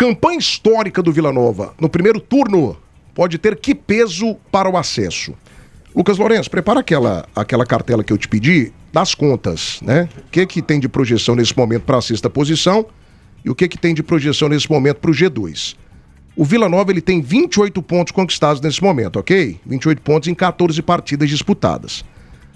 campanha histórica do Vila Nova no primeiro turno pode ter que peso para o acesso? Lucas Lourenço, prepara aquela cartela que eu te pedi das contas, né? O que tem de projeção nesse momento para a sexta posição e o que tem de projeção nesse momento para o G2. O Vila Nova ele tem 28 pontos conquistados nesse momento, ok? 28 pontos em 14 partidas disputadas.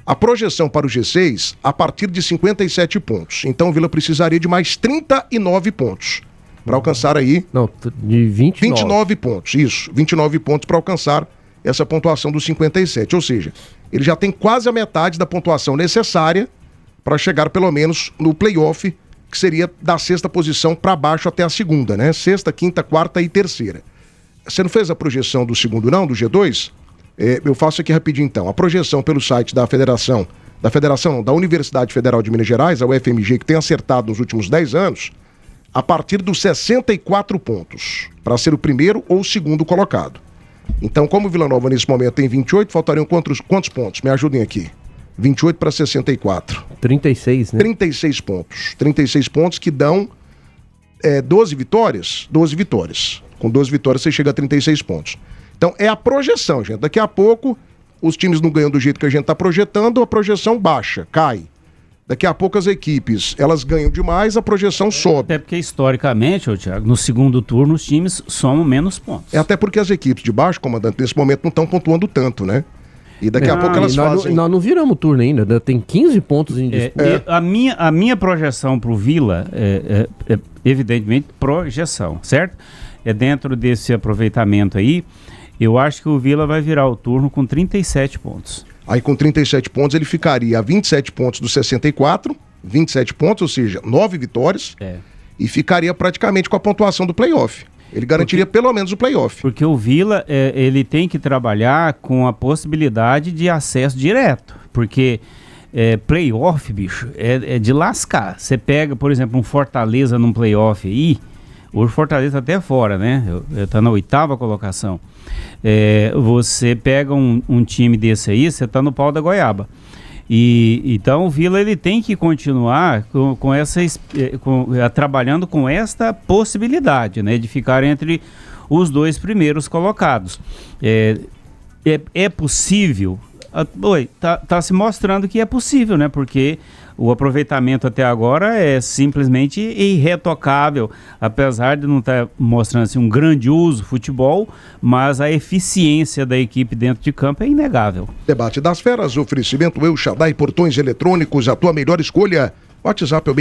A projeção para o G6 a partir de 57 pontos. Então o Vila precisaria de mais 39 pontos para alcançar aí... Não, de 29 pontos, isso. 29 pontos para alcançar essa pontuação dos 57. Ou seja, ele já tem quase a metade da pontuação necessária para chegar pelo menos no play-off, que seria da sexta posição para baixo até a segunda, né? Sexta, quinta, quarta e terceira. Você não fez a projeção do segundo não, do G2? Eu faço aqui rapidinho então. A projeção pelo site da da Universidade Federal de Minas Gerais, a UFMG, que tem acertado nos últimos 10 anos, a partir dos 64 pontos, para ser o primeiro ou o segundo colocado. Então, como o Vila Nova nesse momento tem 28, faltariam quantos pontos? Me ajudem aqui. 28 para 64. 36, né? 36 pontos. 36 pontos que dão 12 vitórias. 12 vitórias. Com 12 vitórias você chega a 36 pontos. Então é a projeção, gente. Daqui a pouco os times não ganham do jeito que a gente está projetando, a projeção baixa, cai. Daqui a pouco as equipes, elas ganham demais, a projeção sobe. Até porque historicamente, Thiago, no segundo turno os times somam menos pontos. Até porque as equipes de baixo, comandante, nesse momento não estão pontuando tanto, né? E daqui a pouco elas fazem... Nós não viramos o turno ainda, tem 15 pontos em disputa. A minha projeção para o Vila é evidentemente projeção, certo? É dentro desse aproveitamento aí, eu acho que o Vila vai virar o turno com 37 pontos. Aí com 37 pontos ele ficaria a 27 pontos dos 64, 27 pontos, ou seja, 9 vitórias, e ficaria praticamente com a pontuação do play-off. Ele garantiria pelo menos o play-off. Porque o Vila, ele tem que trabalhar com a possibilidade de acesso direto, porque play-off, bicho, é de lascar. Você pega, por exemplo, um Fortaleza num play-off aí, hoje o Fortaleza até fora, né? Tá na 8ª colocação. Você pega um time desse aí, você tá no pau da goiaba. Então o Vila ele tem que continuar trabalhando com esta possibilidade, né, de ficar entre os dois primeiros colocados. É possível? Tá se mostrando que é possível, né? Porque o aproveitamento até agora é simplesmente irretocável, apesar de não estar mostrando assim, um grandioso futebol, mas a eficiência da equipe dentro de campo é inegável. Debate das Feras, oferecimento El Shaddai Portões Eletrônicos, a tua melhor escolha. WhatsApp é o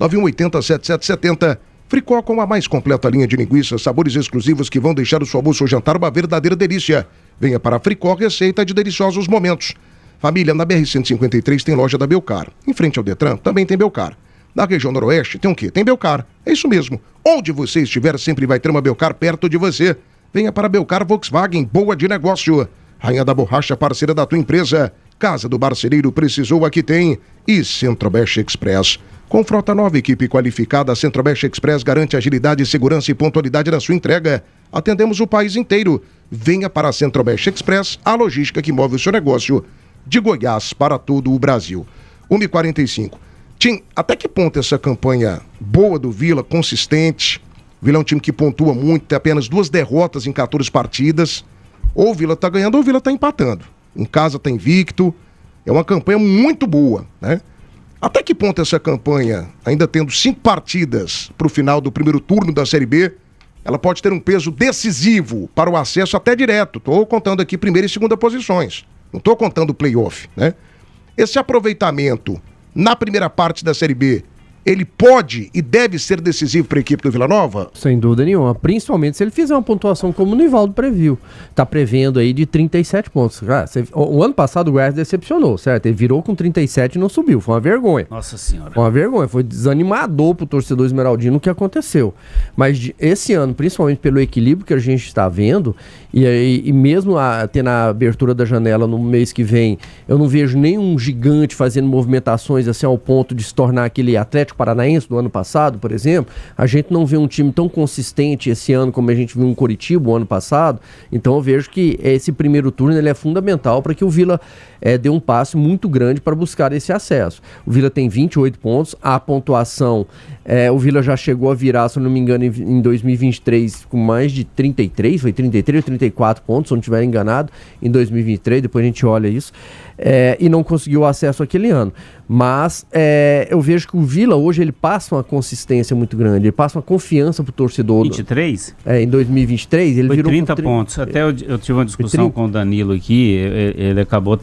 629-9180-7770. Fricó com a mais completa linha de linguiças, sabores exclusivos que vão deixar o seu almoço ou jantar uma verdadeira delícia. Venha para a Fricó, receita de deliciosos momentos. Família, na BR-153 tem loja da Belcar. Em frente ao Detran, também tem Belcar. Na região noroeste, tem o quê? Tem Belcar. É isso mesmo. Onde você estiver, sempre vai ter uma Belcar perto de você. Venha para a Belcar Volkswagen, boa de negócio. Rainha da Borracha, parceira da tua empresa. Casa do Barcereiro, precisou, aqui tem. E Centro-Oeste Express. Com frota nova, equipe qualificada, a Centro-Oeste Express garante agilidade, segurança e pontualidade na sua entrega. Atendemos o país inteiro. Venha para a Centro-Oeste Express, a logística que move o seu negócio. De Goiás para todo o Brasil. 1h45. Tim, até que ponto essa campanha boa do Vila, consistente? O Vila é um time que pontua muito, tem apenas 2 derrotas em 14 partidas. Ou o Vila tá ganhando ou o Vila tá empatando. Em casa tá invicto. É uma campanha muito boa, né? Até que ponto essa campanha, ainda tendo 5 partidas para o final do primeiro turno da Série B, ela pode ter um peso decisivo para o acesso até direto? Estou contando aqui primeira e segunda posições. Não estou contando o play-off, né? Esse aproveitamento na primeira parte da Série B, ele pode e deve ser decisivo para a equipe do Vila Nova? Sem dúvida nenhuma, principalmente se ele fizer uma pontuação como o Nivaldo previu. Tá prevendo aí de 37 pontos. O ano passado o Goiás decepcionou, certo? Ele virou com 37 e não subiu, foi uma vergonha. Nossa Senhora. Foi uma vergonha, foi desanimador pro torcedor esmeraldino o que aconteceu. Mas esse ano, principalmente pelo equilíbrio que a gente está vendo, e mesmo tendo a abertura da janela no mês que vem, eu não vejo nenhum gigante fazendo movimentações assim ao ponto de se tornar aquele Atlético Paranaense do ano passado, por exemplo. A gente não vê um time tão consistente esse ano como a gente viu em Coritiba o ano passado. Então eu vejo que esse primeiro turno ele é fundamental para que o Vila dê um passo muito grande para buscar esse acesso. O Vila tem 28 pontos, a pontuação O Vila já chegou a virar, se eu não me engano, em 2023 com mais de 33, foi 33 ou 34 pontos, se eu não estiver enganado, em 2023, depois a gente olha isso, e não conseguiu acesso aquele ano. Mas eu vejo que o Vila hoje ele passa uma consistência muito grande, ele passa uma confiança pro torcedor. 23? Em 2023 ele foi virou 30 pontos. Até eu tive uma discussão com o Danilo aqui, ele acabou,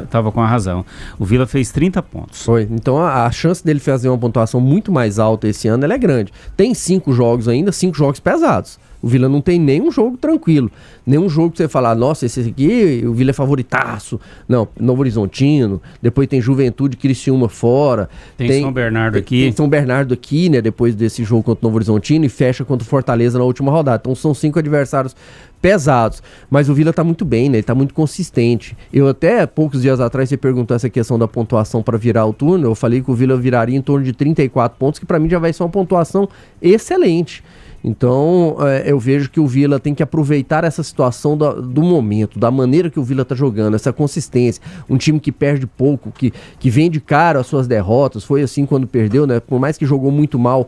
tava com a razão. O Vila fez 30 pontos. Foi. Então a chance dele fazer uma pontuação muito mais alta esse ano ela é grande. Tem 5 jogos ainda, 5 jogos pesados. O Vila não tem nenhum jogo tranquilo. Nenhum jogo que você falar, nossa, esse aqui, o Vila é favoritaço. Não, Novo Horizontino. Depois tem Juventude, Criciúma fora. Tem São Bernardo aqui. Tem São Bernardo aqui, né? Depois desse jogo contra o Novo Horizontino. E fecha contra o Fortaleza na última rodada. Então são 5 adversários pesados. Mas o Vila tá muito bem, né? Ele tá muito consistente. Eu até, poucos dias atrás, você perguntou essa questão da pontuação para virar o turno. Eu falei que o Vila viraria em torno de 34 pontos, que para mim já vai ser uma pontuação excelente. Então, eu vejo que o Vila tem que aproveitar essa situação do momento, da maneira que o Vila está jogando, essa consistência. Um time que perde pouco, que vende caro as suas derrotas. Foi assim quando perdeu, né? Por mais que jogou muito mal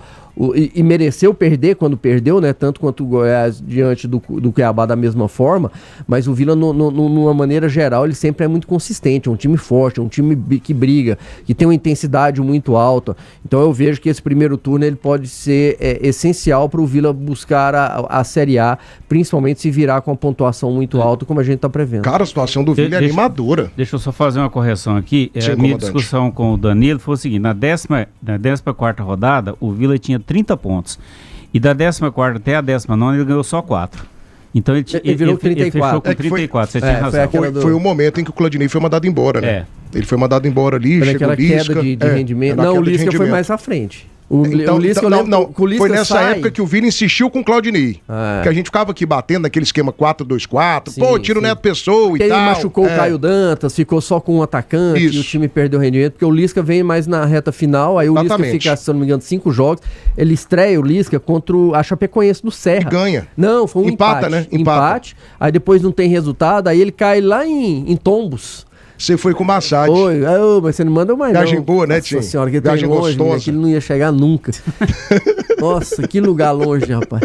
e mereceu perder quando perdeu, né? Tanto quanto o Goiás diante do Cuiabá da mesma forma. Mas o Vila, numa maneira geral, ele sempre é muito consistente. É um time forte, é um time que briga, que tem uma intensidade muito alta. Então eu vejo que esse primeiro turno ele pode ser essencial para o Vila buscar a Série A, principalmente se virar com uma pontuação muito alta, como a gente está prevendo. Cara, a situação do Vila é animadora. Deixa eu só fazer uma correção aqui. A minha discussão com o Danilo foi o seguinte: na 14ª rodada, o Vila tinha 30 pontos. E da 14ª até a 19ª ele ganhou só 4. Então ele virou 34. Ele fechou com 34, você tinha razão. Foi o momento em que o Claudinei foi mandado embora, né? Ele foi mandado embora ali, chegou o Lisca. Queda de rendimento. Não, o Lisca foi mais à frente. O Lisca foi nessa época que o Vila insistiu com o Claudinei. Que a gente ficava aqui batendo naquele esquema 4-2-4. Tira o Neto Pessoa e tal. Ele machucou o Caio Dantas, ficou só com um atacante e o time perdeu o rendimento, porque o Lisca vem mais na reta final, aí o Lisca fica, se eu não me engano, 5 jogos. Ele estreia o Lisca contra a Chapecoense do Serra. E ganha. Não, foi um empate. Né? Empate. Aí depois não tem resultado, aí ele cai lá em Tombos. Você foi com massagem. Oi, mas você não manda mais viagem boa, né, Tim? Nossa senhora, que viagem longe, gostosa. Que ele não ia chegar nunca. Nossa, que lugar longe, rapaz.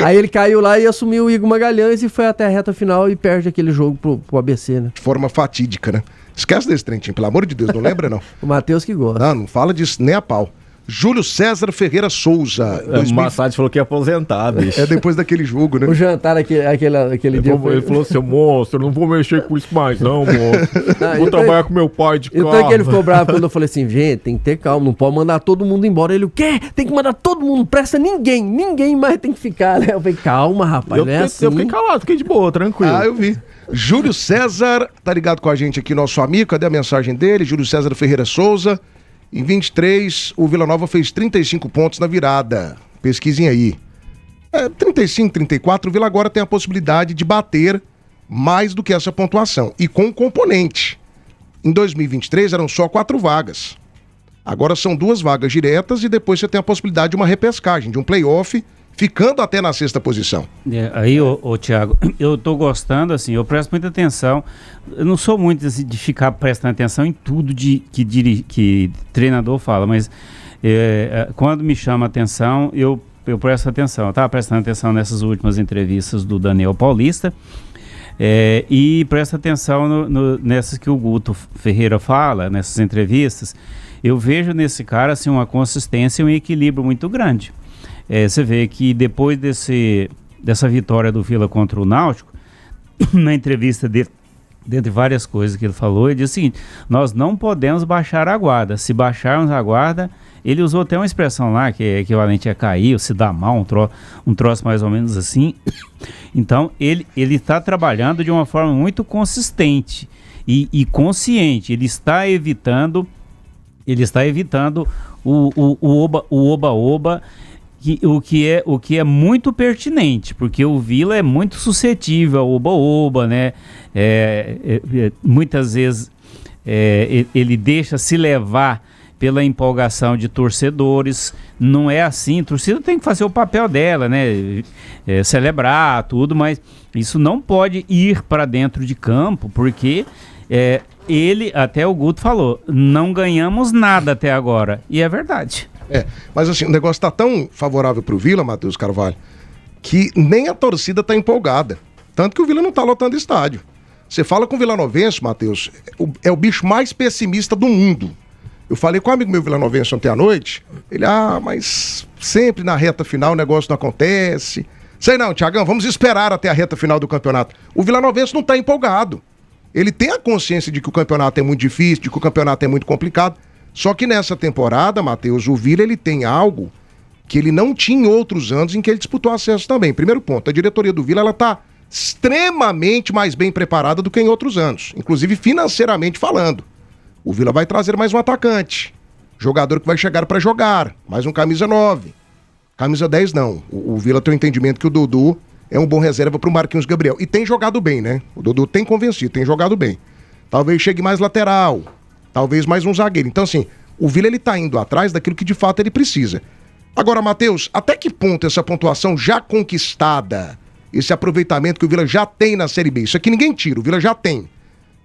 Aí ele caiu lá e assumiu o Igor Magalhães e foi até a reta final e perde aquele jogo pro ABC, né? De forma fatídica, né? Esquece desse trem, Tim, pelo amor de Deus, não lembra, não. O Matheus que gosta. Não fala disso nem a pau. Júlio César Ferreira Souza. O Massad falou que ia aposentar, bicho. Depois daquele jogo, né? O jantar aquele dia. Ele falou, seu monstro, eu não vou mexer com isso mais, não, monstro. Vou trabalhar com meu pai de carro. Então que ele ficou bravo quando eu falei assim, gente, tem que ter calma, não pode mandar todo mundo embora. Ele, o quê? Tem que mandar todo mundo, não presta ninguém mais tem que ficar, né? Eu falei, calma, rapaz, Eu fiquei calado, fiquei de boa, tranquilo. Eu vi. Júlio César, tá ligado com a gente aqui, nosso amigo, cadê a mensagem dele? Júlio César Ferreira Souza. Em 23, o Vila Nova fez 35 pontos na virada. Pesquisem aí. 35, 34, o Vila agora tem a possibilidade de bater mais do que essa pontuação. E com componente. Em 2023 eram só 4 vagas. Agora são 2 vagas diretas e depois você tem a possibilidade de uma repescagem, de um play-off, ficando até na 6ª posição. Aí, Thiago, eu tô gostando, assim, eu presto muita atenção. Eu não sou muito assim, de ficar prestando atenção em tudo que treinador fala, mas quando me chama a atenção, eu presto atenção. Eu estava prestando atenção nessas últimas entrevistas do Daniel Paulista e presto atenção nessas que o Guto Ferreira fala, nessas entrevistas. Eu vejo nesse cara assim, uma consistência e um equilíbrio muito grande. Você vê que depois dessa vitória do Vila contra o Náutico, na entrevista dele, dentre várias coisas que ele falou, ele disse o seguinte: nós não podemos baixar a guarda. Se baixarmos a guarda, ele usou até uma expressão lá que é equivalente a cair, ou se dá mal, um troço mais ou menos assim. Então ele está trabalhando de uma forma muito consistente e consciente. Ele está evitando o oba-oba, o que é muito pertinente, porque o Vila é muito suscetível ao oba-oba, né? Muitas vezes ele deixa se levar pela empolgação de torcedores. Não é assim, a torcida tem que fazer o papel dela, né? Celebrar tudo, mas isso não pode ir para dentro de campo, porque até o Guto falou, não ganhamos nada até agora, e é verdade. Mas assim, o negócio tá tão favorável pro Vila, Matheus Carvalho, que nem a torcida tá empolgada. Tanto que o Vila não tá lotando estádio. Você fala com o vilanovense, Matheus, é o bicho mais pessimista do mundo. Eu falei com um amigo meu vilanovense ontem à noite, ele, mas sempre na reta final o negócio não acontece. Sei não, Tiagão, vamos esperar até a reta final do campeonato. O vilanovense não tá empolgado. Ele tem a consciência de que o campeonato é muito difícil, de que o campeonato é muito complicado. Só que nessa temporada, Matheus, o Vila ele tem algo que ele não tinha em outros anos em que ele disputou acesso também. Primeiro ponto, a diretoria do Vila, ela tá extremamente mais bem preparada do que em outros anos, inclusive financeiramente falando. O Vila vai trazer mais um atacante, jogador que vai chegar para jogar, mais um camisa 9. Camisa 10 não. O Vila tem o entendimento que o Dudu é um bom reserva pro Marquinhos Gabriel. E tem jogado bem, né? O Dudu tem convencido, tem jogado bem. Talvez chegue mais lateral, talvez mais um zagueiro. Então assim, o Vila ele tá indo atrás daquilo que de fato ele precisa. Agora, Matheus, até que ponto essa pontuação já conquistada, esse aproveitamento que o Vila já tem na Série B, isso aqui ninguém tira, o Vila já tem,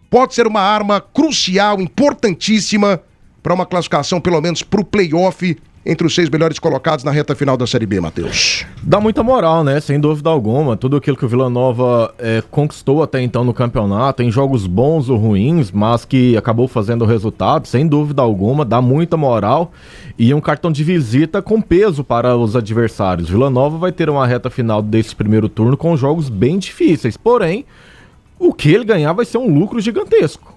pode ser uma arma crucial, importantíssima para uma classificação, pelo menos pro play-off, entre os 6 melhores colocados na reta final da Série B, Matheus? Dá muita moral, né? Sem dúvida alguma. Tudo aquilo que o Vila Nova conquistou até então no campeonato, em jogos bons ou ruins, mas que acabou fazendo o resultado, sem dúvida alguma, dá muita moral e um cartão de visita com peso para os adversários. Vila Nova vai ter uma reta final desse primeiro turno com jogos bem difíceis, porém, o que ele ganhar vai ser um lucro gigantesco.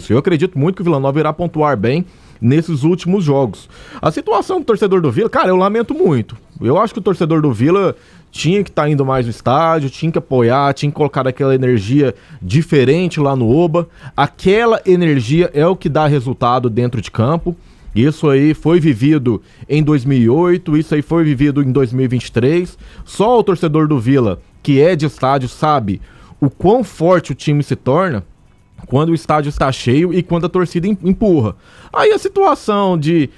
Eu acredito muito que o Vila Nova irá pontuar bem nesses últimos jogos. A situação do torcedor do Vila, cara, eu lamento muito. Eu acho que o torcedor do Vila tinha que estar indo mais no estádio, tinha que apoiar, tinha que colocar aquela energia diferente lá no Oba. Aquela energia é o que dá resultado dentro de campo. Isso aí foi vivido em 2008, isso aí foi vivido em 2023. Só o torcedor do Vila, que é de estádio, sabe o quão forte o time se torna quando o estádio está cheio e quando a torcida empurra. Aí a situação de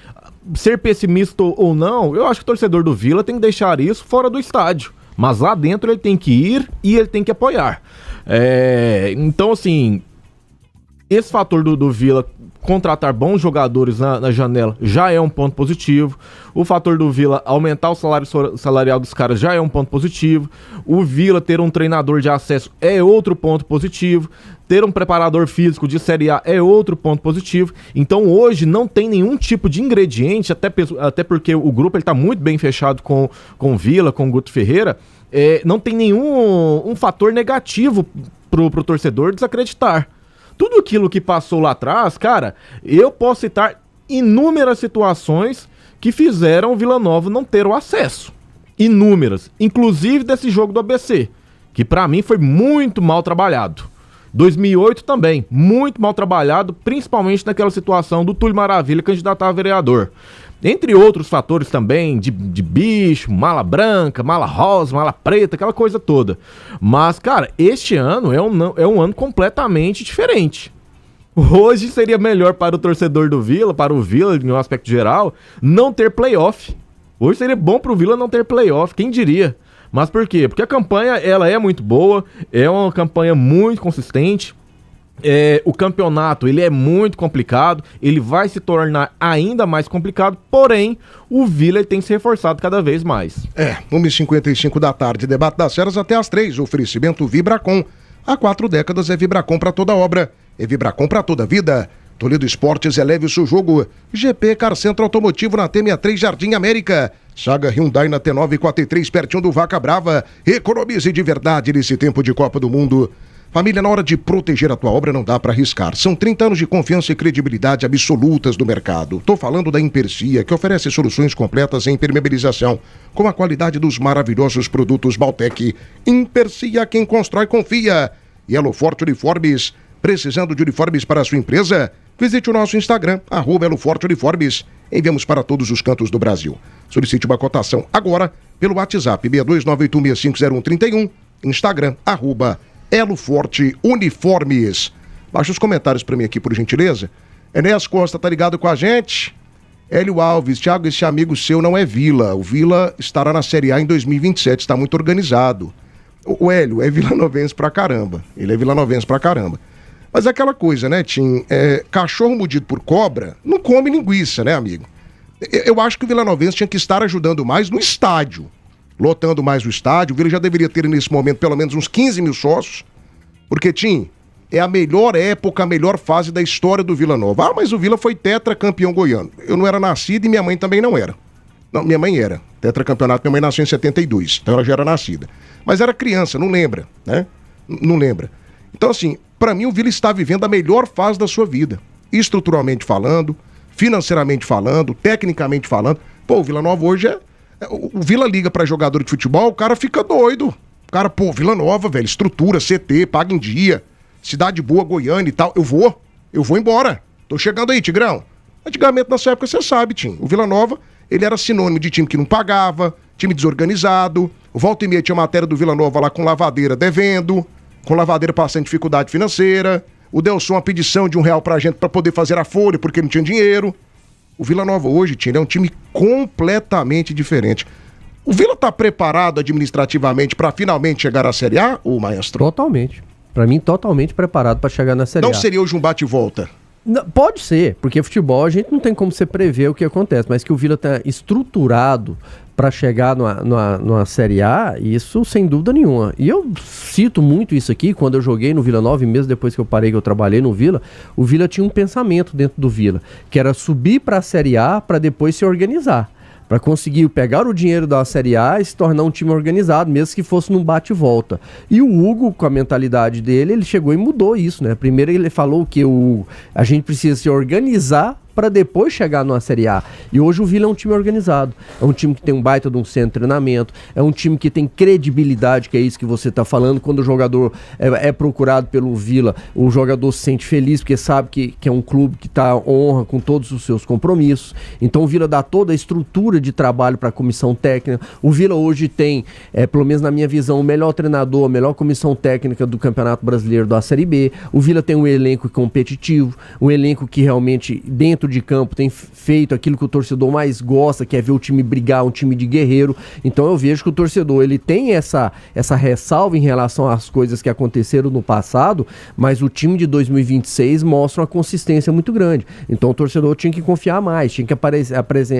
ser pessimista ou não, eu acho que o torcedor do Vila tem que deixar isso fora do estádio. Mas lá dentro ele tem que ir e ele tem que apoiar. Então, assim, esse fator do Vila contratar bons jogadores na janela já é um ponto positivo. O fator do Vila aumentar o salário salarial dos caras já é um ponto positivo. O Vila ter um treinador de acesso é outro ponto positivo. Ter um preparador físico de Série A é outro ponto positivo. Então hoje não tem nenhum tipo de ingrediente, até porque o grupo está muito bem fechado com o Vila, com o Guto Ferreira. Não tem nenhum fator negativo pro torcedor desacreditar. Tudo aquilo que passou lá atrás, cara, eu posso citar inúmeras situações que fizeram o Vila Nova não ter o acesso. Inúmeras. Inclusive desse jogo do ABC, que pra mim foi muito mal trabalhado. 2008 também, muito mal trabalhado, principalmente naquela situação do Túlio Maravilha candidatar a vereador. Entre outros fatores também, de bicho, mala branca, mala rosa, mala preta, aquela coisa toda. Mas, cara, este ano é um ano completamente diferente. Hoje seria melhor para o torcedor do Vila, para o Vila, em um aspecto geral, não ter playoff. Hoje seria bom para o Vila não ter playoff, quem diria? Mas por quê? Porque a campanha, ela é muito boa, é uma campanha muito consistente. O campeonato, ele é muito complicado, ele vai se tornar ainda mais complicado, porém, o Vila ele tem se reforçado cada vez mais. 1h55 da tarde, debate das feras até às 3, oferecimento Vibracom. Há 4 décadas é Vibracom para toda obra, é Vibracom para toda vida. Toledo Esportes, eleve o seu jogo. GP Car Centro Automotivo na T63 Jardim América. Saga Hyundai na T943 pertinho do Vaca Brava. Economize de verdade nesse tempo de Copa do Mundo. Família, na hora de proteger a tua obra não dá para arriscar. São 30 anos de confiança e credibilidade absolutas do mercado. Tô falando da Impercia, que oferece soluções completas em impermeabilização, com a qualidade dos maravilhosos produtos Baltec. Impercia, quem constrói confia. E Elo Forte Uniformes, precisando de uniformes para a sua empresa? Visite o nosso Instagram, @Elo Forte Uniformes. Enviamos para todos os cantos do Brasil. Solicite uma cotação agora pelo WhatsApp 62986650131, Instagram, @Elo Forte Uniformes. Baixa os comentários para mim aqui, por gentileza. Enéas Costa tá ligado com a gente? Hélio Alves, Thiago, esse amigo seu não é Vila. O Vila estará na Série A em 2027, está muito organizado. O Hélio é vilanovense pra caramba. Ele é vilanovense pra caramba. Mas é aquela coisa, né, Tim? Cachorro mordido por cobra não come linguiça, né, amigo? Eu acho que o Vilanovense tinha que estar ajudando mais no estádio, lotando mais o estádio. O Vila já deveria ter nesse momento pelo menos uns 15 mil sócios, porque, Tim, é a melhor época, a melhor fase da história do Vila Nova. Ah, mas o Vila foi tetracampeão goiano. Eu não era nascido e minha mãe também não era. Não, minha mãe era. Tetracampeonato, minha mãe nasceu em 72, então ela já era nascida. Mas era criança, não lembra, né? Não lembra. Então, assim, pra mim o Vila está vivendo a melhor fase da sua vida. Estruturalmente falando, financeiramente falando, tecnicamente falando. Pô, o Vila Nova hoje o Vila liga pra jogador de futebol, o cara fica doido. O cara, pô, Vila Nova, velho, estrutura, CT, paga em dia, cidade boa, Goiânia e tal. Eu vou embora. Tô chegando aí, Tigrão. Antigamente, nessa época, você sabe, Tim, o Vila Nova, ele era sinônimo de time que não pagava, time desorganizado. O volta e meia tinha matéria do Vila Nova lá com lavadeira devendo, com lavadeira passando dificuldade financeira. O Delson, uma pedição de R$1 pra gente pra poder fazer a folha, porque não tinha dinheiro. O Vila Nova hoje, Tim, é um time completamente diferente. O Vila tá preparado administrativamente pra finalmente chegar à Série A, ô maestro? Totalmente. Pra mim, totalmente preparado pra chegar na Série A. Não seria hoje um bate e volta? Não, pode ser, porque futebol a gente não tem como você prever o que acontece, mas que o Vila tá estruturado para chegar numa Série A, isso sem dúvida nenhuma. E eu cito muito isso aqui, quando eu joguei no Vila Nova, e mesmo depois que eu parei, que eu trabalhei no Vila, o Vila tinha um pensamento dentro do Vila, que era subir para a Série A para depois se organizar, para conseguir pegar o dinheiro da Série A e se tornar um time organizado, mesmo que fosse num bate e volta. E o Hugo, com a mentalidade dele, ele chegou e mudou isso, né? Primeiro ele falou que a gente precisa se organizar para depois chegar numa Série A. E hoje o Vila é um time organizado. É um time que tem um baita de um centro de treinamento, é um time que tem credibilidade, que é isso que você está falando. Quando o jogador é procurado pelo Vila, o jogador se sente feliz, porque sabe que é um clube que honra com todos os seus compromissos. Então o Vila dá toda a estrutura de trabalho para a comissão técnica. O Vila hoje tem, pelo menos na minha visão, o melhor treinador, a melhor comissão técnica do Campeonato Brasileiro da Série B. O Vila tem um elenco competitivo, um elenco que realmente, dentro de campo, tem feito aquilo que o torcedor mais gosta, que é ver o time brigar, um time de guerreiro. Então eu vejo que o torcedor, ele tem essa ressalva em relação às coisas que aconteceram no passado, mas o time de 2026 mostra uma consistência muito grande. Então o torcedor tinha que confiar mais, tinha que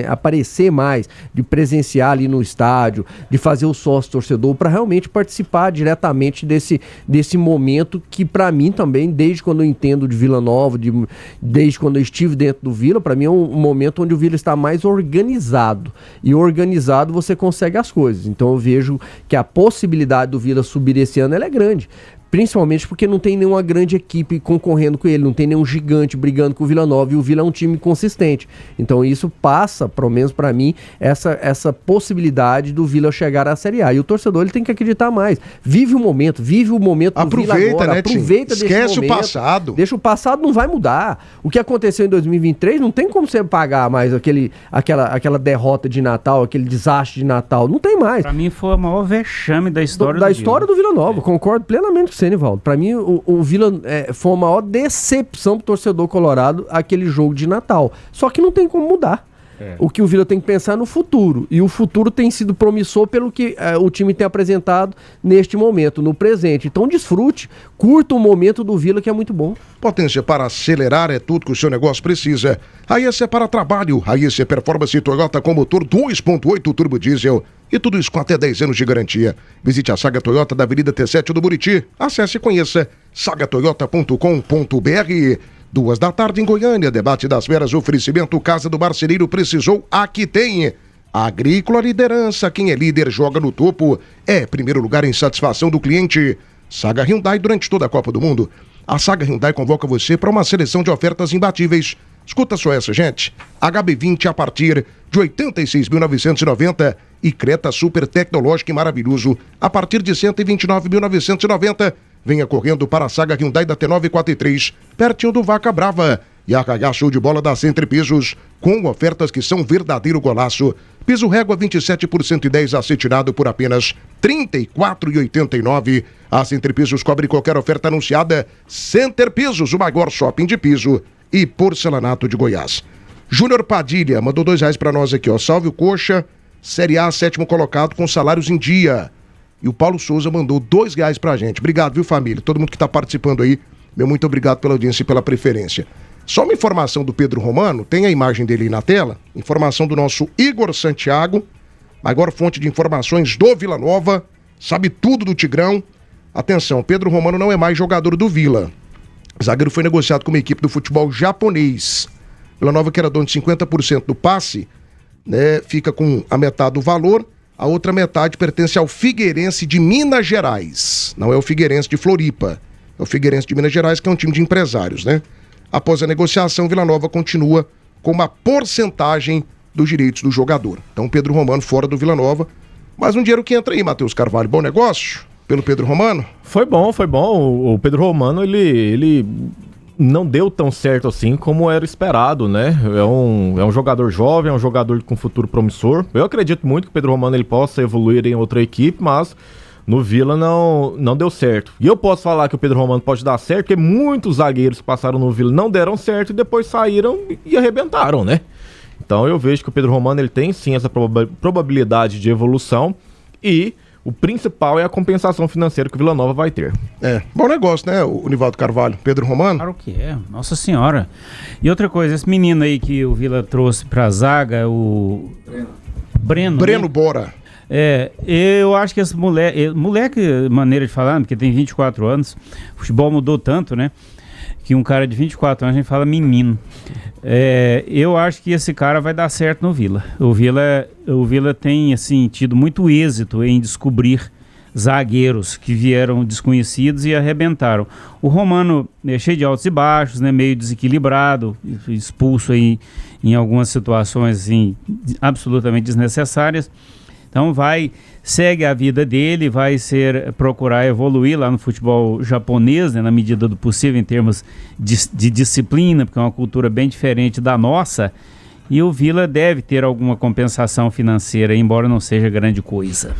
aparecer mais, de presenciar ali no estádio, de fazer o sócio torcedor para realmente participar diretamente desse momento que, para mim também, desde quando eu entendo de Vila Nova, desde quando eu estive dentro do Vila, para mim é um momento onde o Vila está mais organizado. E organizado você consegue as coisas. Então eu vejo que a possibilidade do Vila subir esse ano ela é grande. Principalmente porque não tem nenhuma grande equipe concorrendo com ele, não tem nenhum gigante brigando com o Vila Nova, e o Vila é um time consistente. Então isso passa, pelo menos para mim, essa possibilidade do Vila chegar à Série A. E o torcedor, ele tem que acreditar mais. Vive o momento do aproveita, Vila agora, né, aproveita desse momento. Esquece o passado. Deixa o passado, não vai mudar. O que aconteceu em 2023, não tem como você pagar mais aquela derrota de Natal, aquele desastre de Natal. Não tem mais. Pra mim foi o maior vexame da história da história do Vila Nova. Concordo plenamente com você, Nivaldo. Pra mim, o Vila foi a maior decepção pro torcedor colorado aquele jogo de Natal. Só que não tem como mudar. O que o Vila tem que pensar é no futuro. E o futuro tem sido promissor pelo que o time tem apresentado neste momento, no presente. Então desfrute, curta o momento do Vila, que é muito bom. Potência para acelerar é tudo que o seu negócio precisa. A IEC é para trabalho. A IEC Performance Toyota com motor 2.8 turbo diesel. E tudo isso com até 10 anos de garantia. Visite a Saga Toyota da Avenida T7 do Buriti. Acesse e conheça sagatoyota.com.br. 14h em Goiânia, debate das feras, oferecimento Casa do Marceneiro, precisou, aqui tem. Agrícola liderança, quem é líder joga no topo, é primeiro lugar em satisfação do cliente. Saga Hyundai durante toda a Copa do Mundo. A Saga Hyundai convoca você para uma seleção de ofertas imbatíveis. Escuta só essa, gente. HB20 a partir de 86.990 e Creta super tecnológico e maravilhoso a partir de 129.990. Venha correndo para a Saga Hyundai da T943, pertinho do Vaca Brava. E a show de bola da Center Pisos, com ofertas que são verdadeiro golaço. Piso régua 27 por 110 acetinado por apenas R$ 34,89. A Center Pisos cobre qualquer oferta anunciada. Center Pisos, o maior shopping de piso e porcelanato de Goiás. Júnior Padilha mandou R$2 para nós aqui, ó. Salve o Coxa, Série A, 7º colocado com salários em dia. E o Paulo Souza mandou R$2 pra gente. Obrigado, viu, família? Todo mundo que tá participando aí, meu muito obrigado pela audiência e pela preferência. Só uma informação do Pedro Romano, tem a imagem dele aí na tela, informação do nosso Igor Santiago, maior fonte de informações do Vila Nova, sabe tudo do Tigrão. Atenção, Pedro Romano não é mais jogador do Vila. O zagueiro foi negociado com uma equipe do futebol japonês. Vila Nova, que era dono de 50% do passe, né, fica com a metade do valor, a outra metade pertence ao Figueirense de Minas Gerais. Não é o Figueirense de Floripa, é o Figueirense de Minas Gerais, que é um time de empresários, né? Após a negociação, Vila Nova continua com uma porcentagem dos direitos do jogador. Então, Pedro Romano fora do Vila Nova. Mas um dinheiro que entra aí, Matheus Carvalho. Bom negócio pelo Pedro Romano? Foi bom. O Pedro Romano, ele não deu tão certo assim como era esperado, né? É um jogador jovem, é um jogador com futuro promissor. Eu acredito muito que o Pedro Romano ele possa evoluir em outra equipe, mas no Vila não deu certo. E eu posso falar que o Pedro Romano pode dar certo, porque muitos zagueiros que passaram no Vila não deram certo e depois saíram e arrebentaram, né? Então eu vejo que o Pedro Romano ele tem sim essa probabilidade de evolução e o principal é a compensação financeira que o Vila Nova vai ter. Bom negócio, né, o Nivaldo Carvalho? Pedro Romano? Claro que é, nossa senhora. E outra coisa, esse menino aí que o Vila trouxe pra zaga, o Breno, né? Bora. Eu acho que esse moleque, maneira de falar, porque tem 24 anos, o futebol mudou tanto, né? Que um cara de 24 anos a gente fala menino. Eu acho que esse cara vai dar certo no Vila. O Vila tem assim, tido muito êxito em descobrir zagueiros que vieram desconhecidos e arrebentaram. O Romano é cheio de altos e baixos, né, meio desequilibrado, expulso aí em algumas situações assim, absolutamente desnecessárias. Então segue a vida dele, vai procurar evoluir lá no futebol japonês, né, na medida do possível em termos de disciplina, porque é uma cultura bem diferente da nossa, e o Vila deve ter alguma compensação financeira, embora não seja grande coisa.